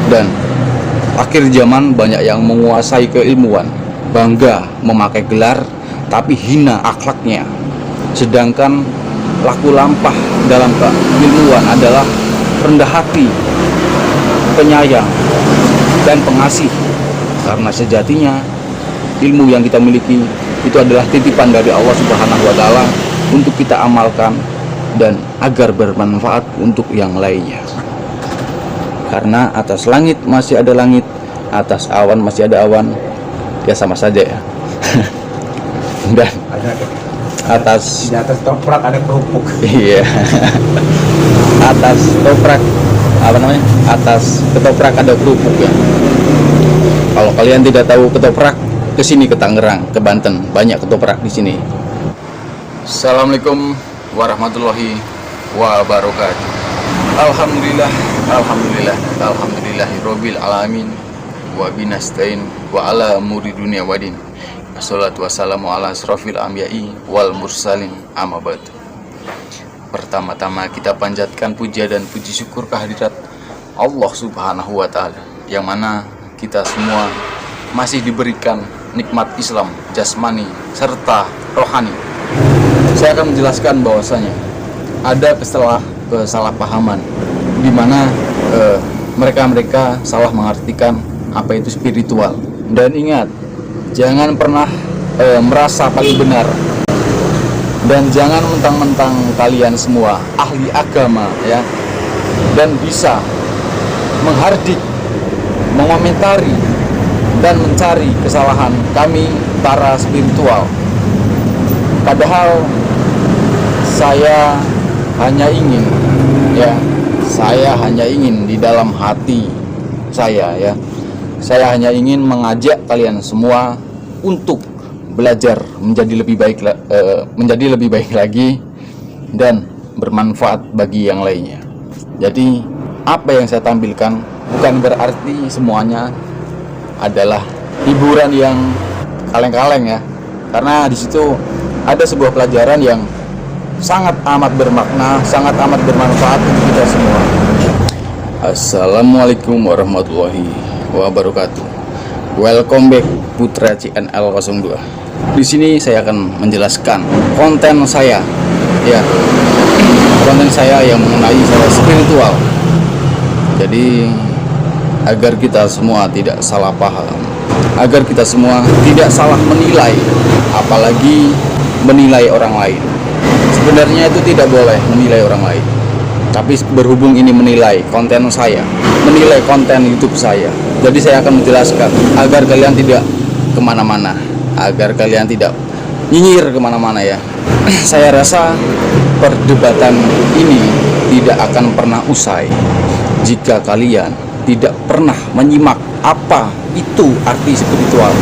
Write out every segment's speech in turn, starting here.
Dan akhir zaman banyak yang menguasai keilmuan, bangga memakai gelar tapi hina akhlaknya. Sedangkan laku lampah dalam keilmuan adalah rendah hati, penyayang, dan pengasih. Karena sejatinya ilmu yang kita miliki itu adalah titipan dari Allah Subhanahu wa Ta'ala untuk kita amalkan dan agar bermanfaat untuk yang lainnya. Karena atas langit masih ada langit, atas awan masih ada awan, ya sama saja ya. Dan atas di atas toprak ada kerupuk. iya. Atas toprak atas ketoprak ada kerupuk ya. Kalau kalian tidak tahu ketoprak, ke sini ke Tangerang, ke Banten, banyak ketoprak di sini. Assalamualaikum warahmatullahi wabarakatuh. Alhamdulillahirabbil alamin wa binastain wa ala umuri dunya wadin. Wassalatu wassalamu ala asrofil anbiya'i wal mursalin, amma ba'du. Pertama-tama kita panjatkan puja dan puji syukur kehadirat Allah Subhanahu wa Ta'ala, yang mana kita semua masih diberikan nikmat Islam jasmani serta rohani. Saya akan menjelaskan bahwasanya ada kesalahpahaman di mana mereka salah mengartikan apa itu spiritual. Dan ingat, jangan pernah merasa paling benar, dan jangan mentang-mentang kalian semua ahli agama ya, dan bisa menghardik, mengomentari, dan mencari kesalahan kami para spiritual. Padahal saya hanya ingin di dalam hati saya ya, saya hanya ingin mengajak kalian semua untuk belajar menjadi lebih baik lagi dan bermanfaat bagi yang lainnya. Jadi apa yang saya tampilkan bukan berarti semuanya adalah hiburan yang kaleng-kaleng ya, karena di situ ada sebuah pelajaran yang sangat amat bermakna, sangat amat bermanfaat untuk kita semua. Assalamualaikum warahmatullahi wabarakatuh. Welcome back Putra CNL 02. Di sini saya akan menjelaskan konten saya ya. Konten saya yang mengenai saya spiritual. Jadi agar kita semua tidak salah paham, agar kita semua tidak salah menilai, apalagi menilai orang lain. Sebenarnya itu tidak boleh menilai orang lain, tapi berhubung ini menilai konten saya, menilai konten YouTube saya, jadi saya akan menjelaskan agar kalian tidak kemana-mana, agar kalian tidak nyinyir kemana-mana ya. Saya rasa perdebatan ini tidak akan pernah usai jika kalian tidak pernah menyimak apa itu arti spiritual.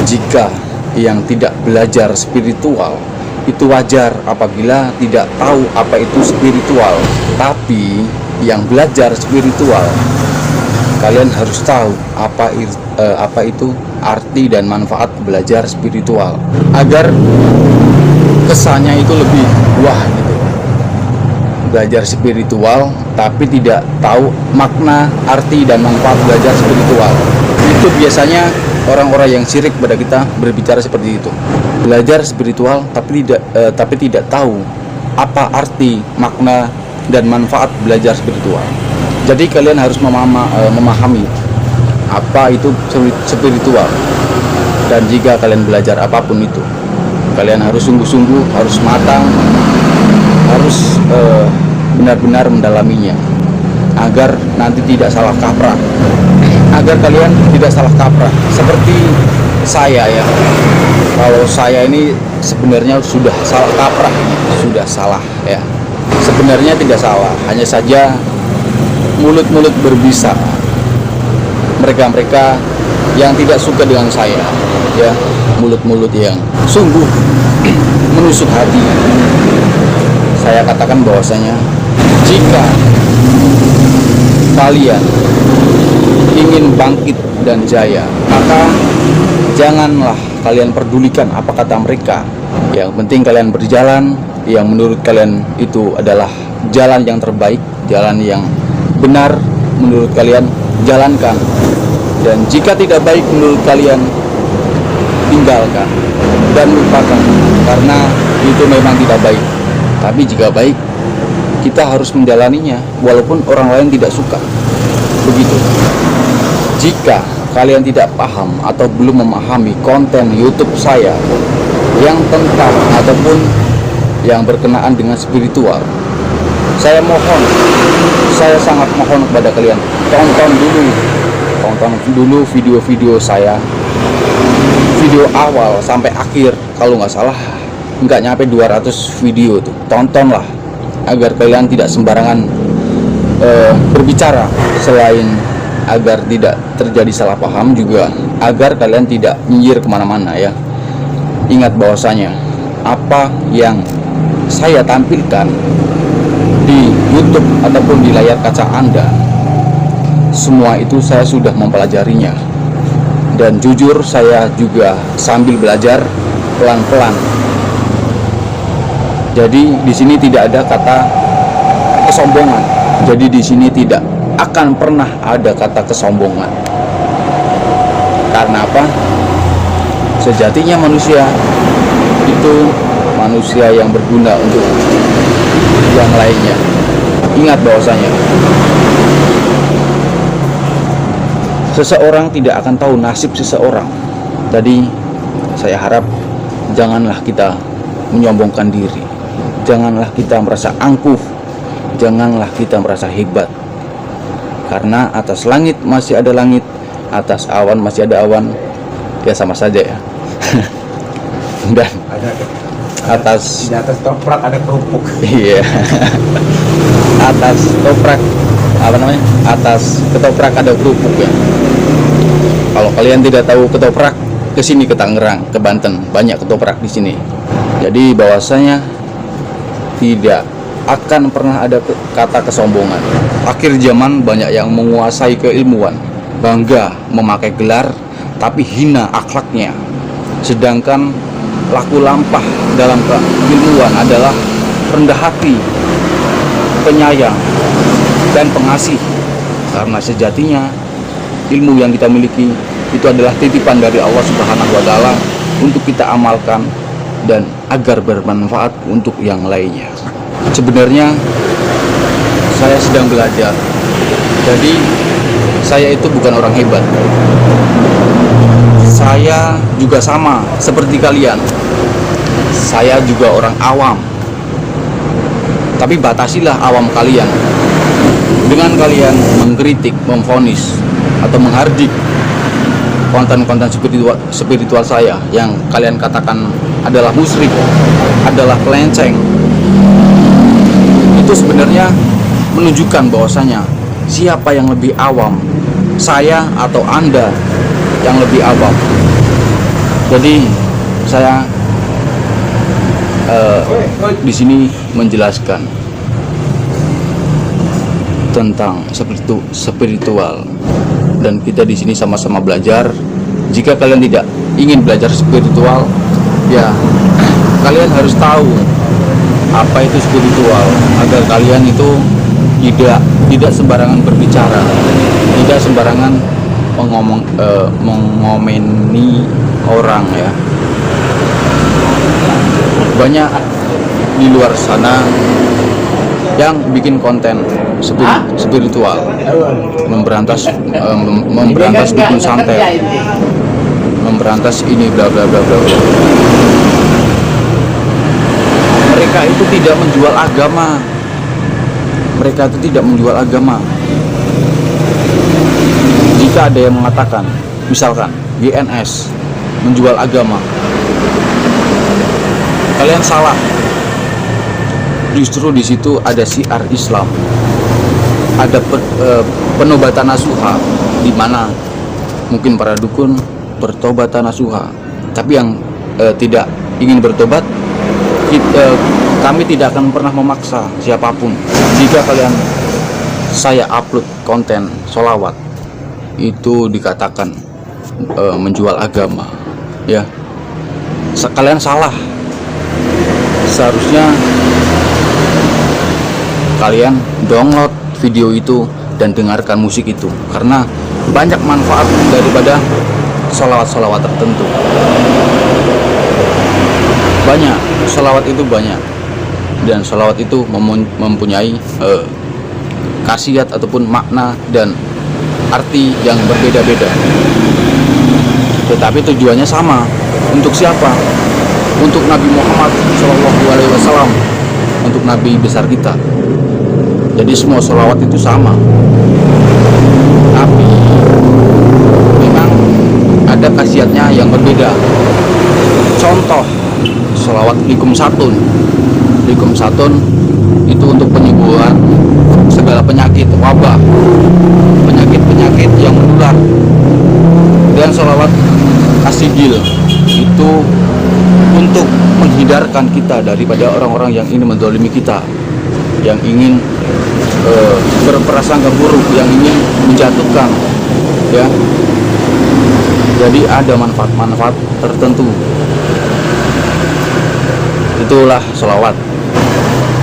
Jika yang tidak belajar spiritual itu wajar apabila tidak tahu apa itu spiritual, tapi yang belajar spiritual kalian harus tahu apa itu arti dan manfaat belajar spiritual, agar kesannya itu lebih wah gitu. Belajar spiritual tapi tidak tahu makna, arti, dan manfaat belajar spiritual. Itu biasanya orang-orang yang syirik pada kita berbicara seperti itu. Belajar spiritual tapi tidak tahu apa arti, makna, dan manfaat belajar spiritual. Jadi kalian harus memahami apa itu spiritual. Dan jika kalian belajar apapun itu, kalian harus sungguh-sungguh, harus matang, harus benar-benar mendalaminya, agar nanti tidak salah kaprah, agar kalian tidak salah kaprah seperti saya ya. Kalau saya ini sebenarnya sudah salah kaprah, sudah salah ya. Sebenarnya tidak salah, hanya saja mulut-mulut berbisa, mereka-mereka yang tidak suka dengan saya ya, mulut-mulut yang sungguh menusuk hati. Saya katakan bahwasanya jika kalian ingin bangkit dan jaya, maka janganlah kalian pedulikan apa kata mereka. Yang penting kalian berjalan yang menurut kalian itu adalah jalan yang terbaik, jalan yang benar menurut kalian, jalankan. Dan jika tidak baik menurut kalian, tinggalkan dan lupakan, karena itu memang tidak baik. Tapi jika baik, kita harus menjalaninya walaupun orang lain tidak suka. Begitu. Jika kalian tidak paham atau belum memahami konten YouTube saya yang tentang ataupun yang berkenaan dengan spiritual, saya sangat mohon kepada kalian, tonton dulu video-video saya, video awal sampai akhir. Kalau nggak salah nggak nyampe 200 video tuh, tontonlah agar kalian tidak sembarangan berbicara. Selain agar tidak terjadi salah paham, juga agar kalian tidak nyinyir kemana-mana ya. Ingat bahwasanya apa yang saya tampilkan di YouTube ataupun di layar kaca Anda, semua itu saya sudah mempelajarinya. Dan jujur, saya juga sambil belajar pelan-pelan. Jadi di sini tidak ada kata kesombongan. Jadi di sini tidak akan pernah ada kata kesombongan. Karena apa? Sejatinya manusia itu manusia yang berguna untuk yang lainnya. Ingat bahwasanya seseorang tidak akan tahu nasib seseorang. Jadi saya harap janganlah kita menyombongkan diri, janganlah kita merasa angkuh, janganlah kita merasa hebat. Karena atas langit masih ada langit, atas awan masih ada awan, ya sama saja ya. Dan di atas toprak ada kerupuk. Iya. Atas toprak atas ketoprak ada kerupuk ya. Kalau kalian tidak tahu ketoprak, ke sini ke Tangerang, ke Banten, banyak ketoprak di sini. Jadi bahwasanya tidak akan pernah ada kata kesombongan. Akhir zaman banyak yang menguasai keilmuan, bangga memakai gelar tapi hina akhlaknya. Sedangkan laku lampah dalam keilmuan adalah rendah hati, penyayang, dan pengasih. Karena sejatinya ilmu yang kita miliki itu adalah titipan dari Allah Subhanahu wa Ta'ala untuk kita amalkan dan agar bermanfaat untuk yang lainnya. Sebenarnya saya sedang belajar. Jadi saya itu bukan orang hebat. Saya juga sama seperti kalian. Saya juga orang awam. Tapi batasilah awam kalian dengan kalian mengkritik, memvonis, atau menghardik konten-konten spiritual saya yang kalian katakan adalah musyrik, adalah pelenceng. Itu sebenarnya menunjukkan bahwasanya siapa yang lebih awam, saya atau Anda yang lebih awam. Jadi saya di sini menjelaskan tentang spiritual, dan kita di sini sama-sama belajar. Jika kalian tidak ingin belajar spiritual, ya kalian harus tahu apa itu spiritual, agar kalian itu tidak sembarangan berbicara, tidak sembarangan mengomeni orang ya. Banyak di luar sana yang bikin konten spiritual, memberantas dukun santet, memberantas ini bla bla bla bla. Mereka itu tidak menjual agama. Mereka itu tidak menjual agama. Jika ada yang mengatakan, misalkan GNS menjual agama, kalian salah. Justru di situ ada syiar Islam, ada penobatan nasuha, di mana mungkin para dukun bertobatan nasuha, tapi yang tidak ingin bertobat, kami tidak akan pernah memaksa siapapun. Jika kalian saya upload konten sholawat, itu dikatakan menjual agama, ya kalian salah. Seharusnya kalian download video itu, dan dengarkan musik itu, karena banyak manfaat daripada sholawat-sholawat tertentu. Banyak, sholawat itu banyak, dan sholawat itu mempunyai khasiat ataupun makna dan arti yang berbeda-beda, tetapi tujuannya sama. Untuk siapa? Untuk Nabi Muhammad SAW, untuk Nabi besar kita. Jadi semua sholawat itu sama, tapi memang ada khasiatnya yang berbeda. Contoh, sholawat likum satun itu untuk penyembuhan segala penyakit, wabah, penyakit yang menular. Dan sholawat asigil itu untuk menghindarkan kita daripada orang-orang yang ingin menzalimi kita, yang ingin berprasangka buruk, yang ingin menjatuhkan, ya. Jadi ada manfaat-manfaat tertentu. Itulah sholawat.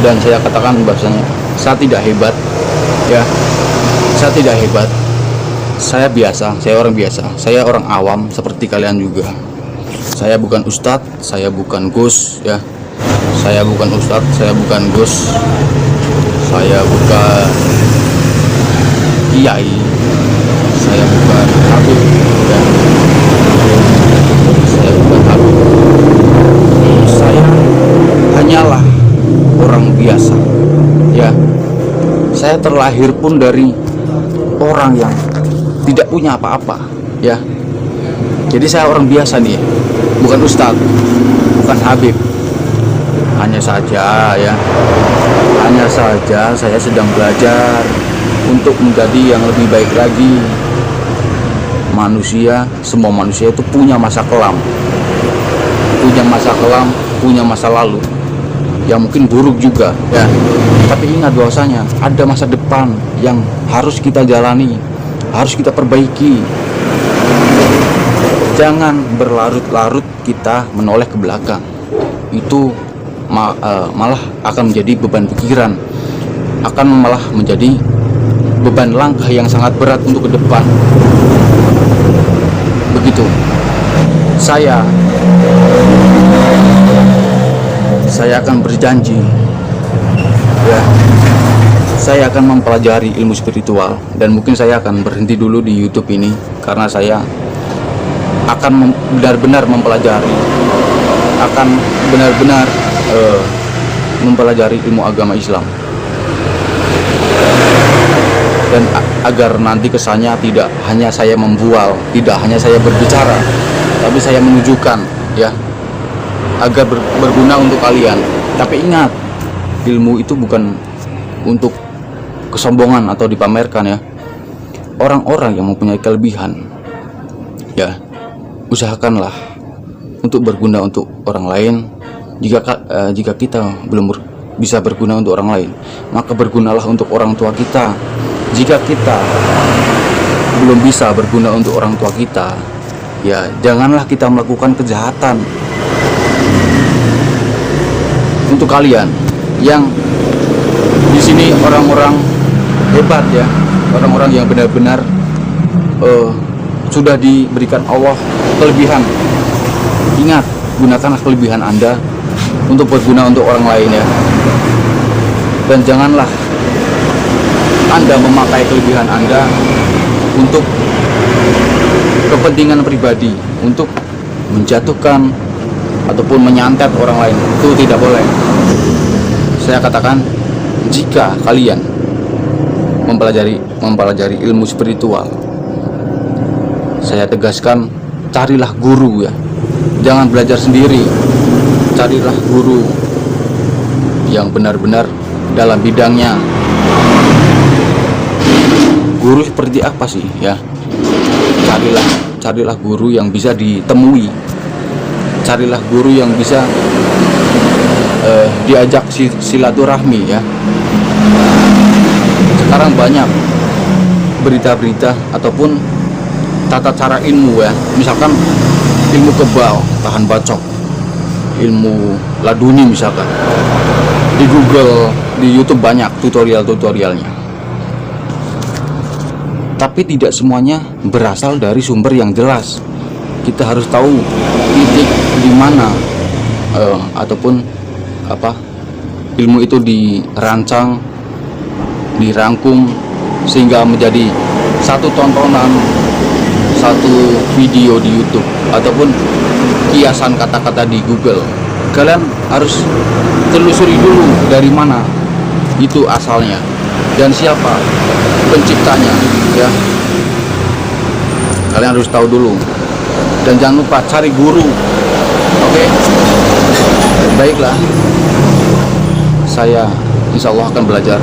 Dan saya katakan bahwasanya saya tidak hebat, ya. Saya tidak hebat. Saya biasa, saya orang biasa. Saya orang awam seperti kalian juga. Saya bukan ustadz, saya bukan gus, ya. Saya bukan ustadz, saya bukan gus. Saya bukan kiai. Saya bukan habib, ya. Saya bukan habib. Saya hanyalah orang biasa, ya. Saya terlahir pun dari orang yang tidak punya apa-apa, ya. Jadi saya orang biasa nih, bukan ustadz, bukan habib. Hanya saja, ya, hanya saja saya sedang belajar untuk menjadi yang lebih baik lagi. Manusia, semua manusia itu punya masa kelam, punya masa lalu yang mungkin buruk juga, ya. Tapi ingat bahwasanya ada masa depan yang harus kita jalani, harus kita perbaiki. Jangan berlarut-larut kita menoleh ke belakang. Itu malah akan menjadi beban pikiran, akan malah menjadi beban langkah yang sangat berat untuk ke depan. Begitu. Saya akan berjanji, ya, saya akan mempelajari ilmu spiritual, dan mungkin saya akan berhenti dulu di YouTube ini karena saya akan benar-benar mempelajari, akan benar-benar mempelajari ilmu agama Islam, dan agar nanti kesannya tidak hanya saya membual, tidak hanya saya berbicara, tapi saya menunjukkan, ya, agar berguna untuk kalian. Tapi ingat, ilmu itu bukan untuk kesombongan atau dipamerkan, ya. Orang-orang yang mempunyai kelebihan, ya, usahakanlah untuk berguna untuk orang lain. Jika kita belum bisa berguna untuk orang lain, maka bergunalah untuk orang tua kita. Jika kita belum bisa berguna untuk orang tua kita, ya janganlah kita melakukan kejahatan. Untuk kalian yang di sini orang-orang hebat, ya, orang-orang yang benar-benar sudah diberikan Allah kelebihan, ingat, gunakanlah kelebihan Anda untuk berguna untuk orang lain, ya. Dan janganlah Anda memakai kelebihan Anda untuk kepentingan pribadi, untuk menjatuhkan ataupun menyantet orang lain. Itu tidak boleh. Saya katakan, jika kalian mempelajari ilmu spiritual, saya tegaskan, carilah guru, ya. Jangan belajar sendiri. Carilah guru yang benar-benar dalam bidangnya. Guru seperti apa sih, ya? Carilah guru yang bisa ditemui. Carilah guru yang bisa diajak silaturahmi, ya. Sekarang banyak berita-berita ataupun tata cara ilmu, ya. Misalkan ilmu kebal, tahan bacok, ilmu laduni misalkan. Di Google, di YouTube banyak tutorialnya. Tapi tidak semuanya berasal dari sumber yang jelas. Kita harus tahu titik di mana ataupun apa ilmu itu dirancang, dirangkum sehingga menjadi satu tontonan, satu video di YouTube ataupun kiasan kata-kata di Google. Kalian harus telusuri dulu dari mana itu asalnya dan siapa penciptanya, ya. Kalian harus tahu dulu dan jangan lupa cari guru. Oke? Baiklah, saya insya Allah akan belajar.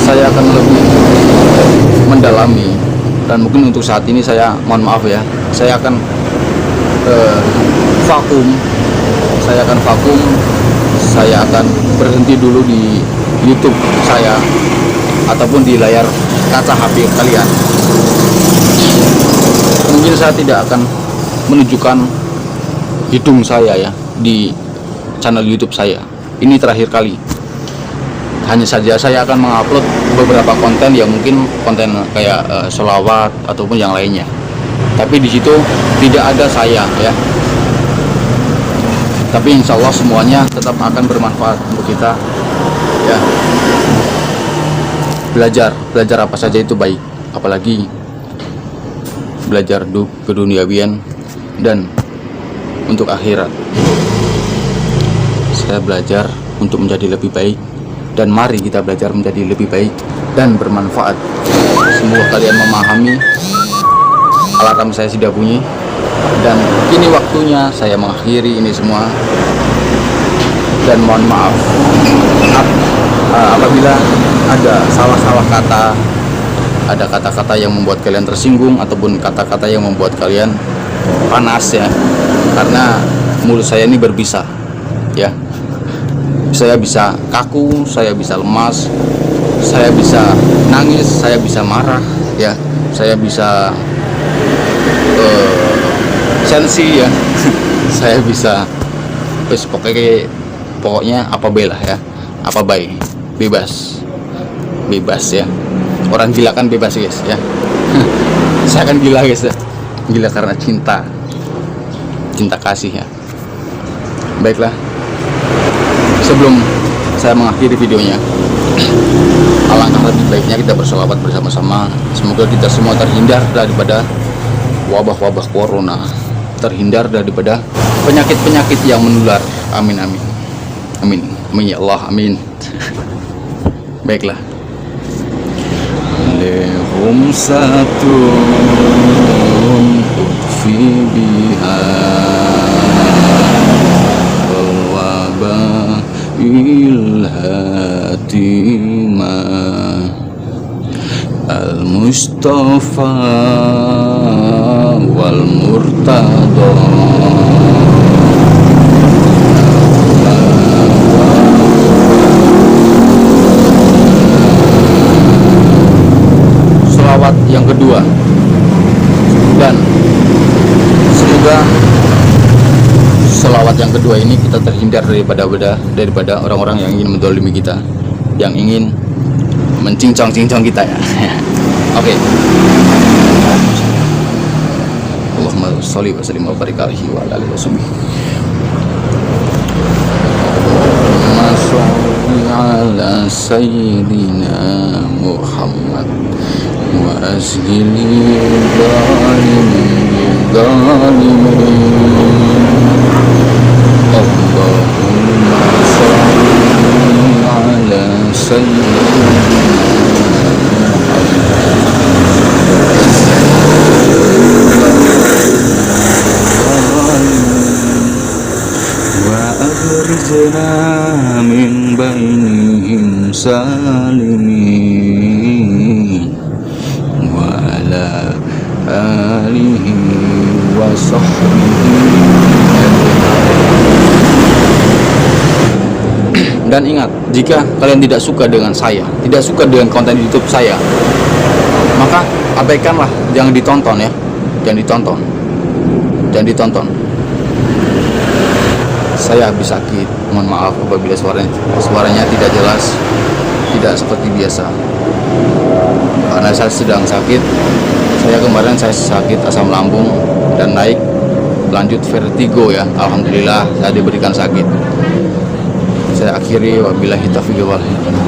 Saya akan lebih mendalami, dan mungkin untuk saat ini saya mohon maaf ya, saya akan vakum. Saya akan berhenti dulu di YouTube saya ataupun di layar kaca HP kalian. Mungkin saya tidak akan menunjukkan hidung saya ya di channel YouTube saya. Ini terakhir kali. Hanya saja saya akan mengupload beberapa konten yang mungkin konten kayak sholawat ataupun yang lainnya. Tapi di situ tidak ada saya ya. Tapi insya Allah semuanya tetap akan bermanfaat untuk kita ya. Belajar apa saja itu baik, apalagi belajar keduniawian dan untuk akhirat. Saya belajar untuk menjadi lebih baik, dan mari kita belajar menjadi lebih baik dan bermanfaat. Semoga kalian memahami. Alarm saya sudah bunyi dan kini waktunya saya mengakhiri ini semua. Dan mohon maaf apabila ada salah-salah kata, ada kata-kata yang membuat kalian tersinggung ataupun kata-kata yang membuat kalian panas ya, karena mulut saya ini berbisa ya. Saya bisa kaku, saya bisa lemas, saya bisa nangis, saya bisa marah ya, saya bisa sensi ya. Saya bisa pokoknya apa belah ya, apa baik, bebas ya. Orang gila kan bebas guys ya. Saya kan gila guys ya, gila karena cinta kasih ya. Baiklah, sebelum saya mengakhiri videonya, alangkah lebih baiknya kita berselawat bersama-sama. Semoga kita semua terhindar daripada wabah-wabah corona, terhindar daripada penyakit-penyakit yang menular. Amin amin amin amin ya Allah, amin. Baiklah, lehum satu fi biha wabah ilhatima al-Mustafa wal Murtada. Selawat yang kedua, dan semoga selawat yang kedua ini kita terhindar daripada orang-orang yang ingin mendolimi kita, yang ingin mencincang-cincang kita ya. Oke. Allahumma sholli wa sallim wa barik alaihi wa ala alihi wasahbihi. Allahumma sholli ala sayyidina Muhammad wa asghili dhalimin. Allahumma sholli ala sayyidina akhrijna min bainihim salimin wa ala alihi wa sahbihi. Dan ingat, jika kalian tidak suka dengan saya, tidak suka dengan konten YouTube saya, maka abaikanlah, jangan ditonton ya, jangan ditonton. Saya habis sakit, mohon maaf apabila suaranya tidak jelas, tidak seperti biasa. karena saya sedang sakit. Kemarin saya sakit asam lambung dan naik lanjut vertigo ya. Alhamdulillah saya diberikan sakit. Saya akhiri, wabillahi taufiq wal hidayah.